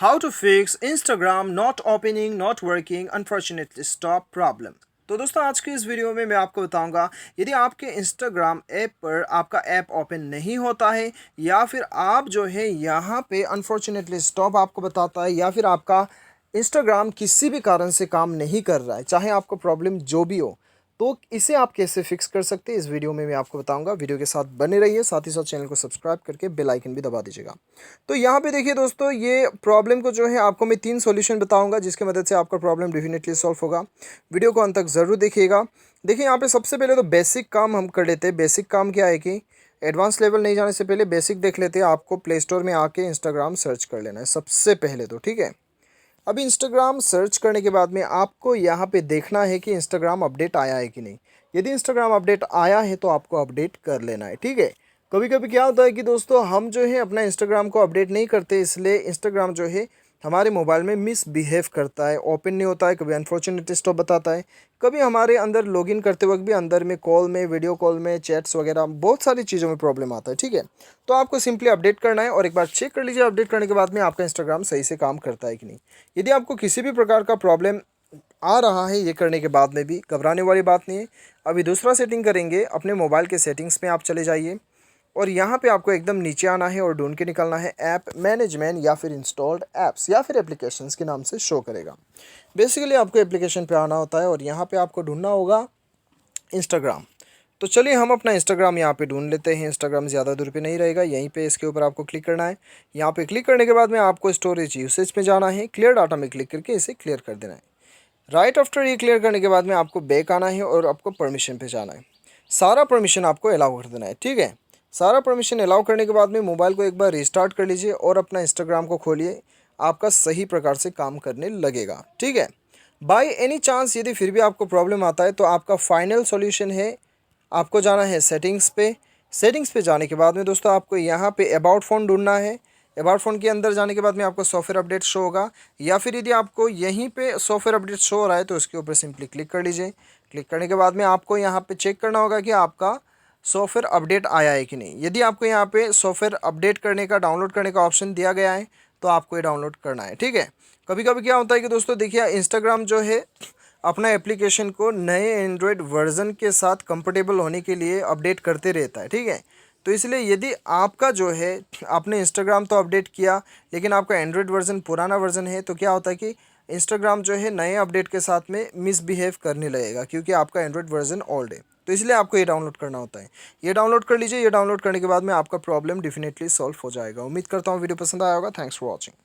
How to fix Instagram not opening not working unfortunately stop problem. तो दोस्तों आज की इस वीडियो में मैं आपको बताऊंगा यदि आपके इंस्टाग्राम ऐप पर आपका ऐप ओपन नहीं होता है या फिर आप जो है यहाँ पे अनफॉर्चुनेटली स्टॉप आपको बताता है या फिर आपका इंस्टाग्राम किसी भी कारण से काम नहीं कर रहा है, चाहे आपको प्रॉब्लम जो भी हो, तो इसे आप कैसे फिक्स कर सकते हैं इस वीडियो में मैं आपको बताऊंगा। वीडियो के साथ बने रहिए, साथ ही साथ चैनल को सब्सक्राइब करके बेल आइकन भी दबा दीजिएगा। तो यहाँ पे देखिए दोस्तों, ये प्रॉब्लम को जो है आपको मैं 3 सॉल्यूशन बताऊंगा जिसकी मदद से आपका प्रॉब्लम डेफिनेटली सॉल्व होगा। वीडियो को अंत तक ज़रूर देखिएगा। देखिए यहाँ पे सबसे पहले तो बेसिक काम हम कर लेते हैं। बेसिक काम क्या है कि एडवांस लेवल नहीं जाने से पहले बेसिक देख लेते हैं। आपको प्ले स्टोर में आके इंस्टाग्राम सर्च कर लेना है सबसे पहले तो, ठीक है। अब इंस्टाग्राम सर्च करने के बाद में आपको यहाँ पे देखना है कि इंस्टाग्राम अपडेट आया है कि नहीं। यदि इंस्टाग्राम अपडेट आया है तो आपको अपडेट कर लेना है, ठीक है। कभी कभी क्या होता है कि दोस्तों हम जो है अपना इंस्टाग्राम को अपडेट नहीं करते, इसलिए इंस्टाग्राम जो है हमारे मोबाइल में मिसबिहेव करता है, ओपन नहीं होता है, कभी अनफॉर्चुनेट स्टॉप बताता है, कभी हमारे अंदर लॉगिन करते वक्त भी अंदर में कॉल में, वीडियो कॉल में, चैट्स वगैरह बहुत सारी चीज़ों में प्रॉब्लम आता है, ठीक है। तो आपको सिंपली अपडेट करना है और एक बार चेक कर लीजिए अपडेट करने के बाद में आपका इंस्टाग्राम सही से काम करता है कि नहीं। यदि आपको किसी भी प्रकार का प्रॉब्लम आ रहा है ये करने के बाद में भी, घबराने वाली बात नहीं है। अभी दूसरा सेटिंग करेंगे, अपने मोबाइल के सेटिंग्स में आप चले जाइए और यहाँ पे आपको एकदम नीचे आना है और ढूंढ के निकलना है ऐप मैनेजमेंट या फिर इंस्टॉल्ड ऐप्स या फिर एप्लीकेशंस के नाम से शो करेगा। बेसिकली आपको एप्लीकेशन पे आना होता है और यहाँ पे आपको ढूंढना होगा इंस्टाग्राम। तो चलिए हम अपना इंस्टाग्राम यहाँ पे ढूंढ लेते हैं। इंस्टाग्राम ज़्यादा दूर पे नहीं रहेगा, यहीं पे इसके ऊपर आपको क्लिक करना है। यहाँ पे क्लिक करने के बाद में आपको स्टोरेज यूसेज में जाना है, क्लियर डाटा में क्लिक करके इसे क्लियर कर देना है। राइट आफ्टर ये क्लियर करने के बाद में आपको बैक आना है और आपको परमिशन पे जाना है। सारा परमिशन आपको अलाउ कर देना है, ठीक है। सारा परमिशन अलाउ करने के बाद में मोबाइल को एक बार रिस्टार्ट कर लीजिए और अपना इंस्टाग्राम को खोलिए। आपका सही प्रकार से काम करने लगेगा, ठीक है। बाय एनी चांस यदि फिर भी आपको प्रॉब्लम आता है तो आपका फाइनल सॉल्यूशन है, आपको जाना है सेटिंग्स पे। सेटिंग्स पे जाने के बाद में दोस्तों आपको यहाँ पे अबाउट फ़ोन ढूंढना है। अबाउट फ़ोन के अंदर जाने के बाद में आपको सॉफ्टवेयर अपडेट शो होगा, या फिर यदि आपको यहीं पे सॉफ्टवेयर अपडेट शो हो रहा है तो उसके ऊपर सिंपली क्लिक कर लीजिए। क्लिक करने के बाद में आपको यहाँ पे चेक करना होगा कि आपका सॉफ्टवेयर अपडेट आया है कि नहीं। यदि आपको यहाँ पे सॉफ्टवेयर अपडेट करने का, डाउनलोड करने का ऑप्शन दिया गया है तो आपको ये डाउनलोड करना है, ठीक है। कभी कभी क्या होता है कि दोस्तों देखिए, इंस्टाग्राम जो है अपना एप्लीकेशन को नए एंड्रॉयड वर्ज़न के साथ कंफर्टेबल होने के लिए अपडेट करते रहता है, ठीक है। तो इसलिए यदि आपका जो है, आपने इंस्टाग्राम तो अपडेट किया लेकिन आपका एंड्रॉयड वर्ज़न पुराना वर्ज़न है, तो क्या होता है कि इंस्टाग्राम जो है नए अपडेट के साथ में मिसबिहेव करने लगेगा क्योंकि आपका एंड्रॉयड वर्ज़न ओल्ड है। तो इसलिए आपको ये डाउनलोड करना होता है। ये डाउनलोड कर लीजिए। ये डाउनलोड करने के बाद में आपका प्रॉब्लम डेफिनेटली सॉल्व हो जाएगा। उम्मीद करता हूँ वीडियो पसंद आया होगा। Thanks for watching.